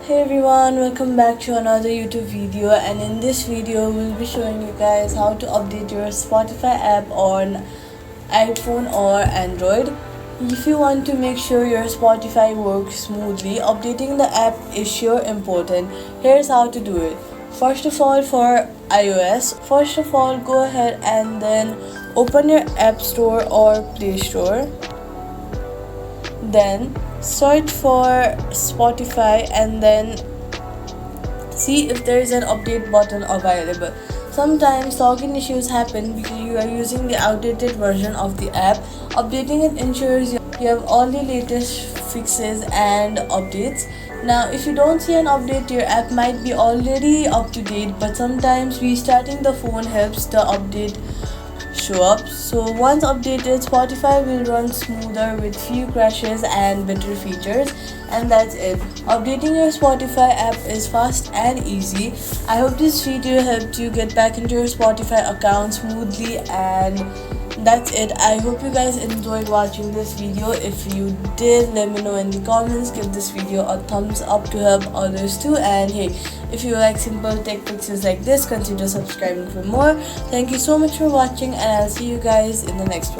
Hey everyone, welcome back to another YouTube video, and in this video we'll be showing you guys how to update your Spotify app on iPhone or Android. If you want to make sure your Spotify works smoothly, updating the app is sure important. Here's how to do it. First of all, for iOS, go ahead and then open your App Store or Play Store. Then search for Spotify and then see if there is an update button available. Sometimes login issues happen because you are using the outdated version of the app. Updating it ensures you have all the latest fixes and updates. Now, if you don't see an update, your app might be already up to date, but sometimes restarting the phone helps the update show up. So once updated, Spotify will run smoother with few crashes and better features. And that's it. Updating your Spotify app is fast and easy. I hope this video helped you get back into your Spotify account smoothly, and that's it. I hope you guys enjoyed watching this video. If you did, let me know in the comments. Give this video a thumbs up to help others too. And hey, if you like simple tech fixes like this, consider subscribing for more. Thank you so much for watching, and I'll see you guys in the next one.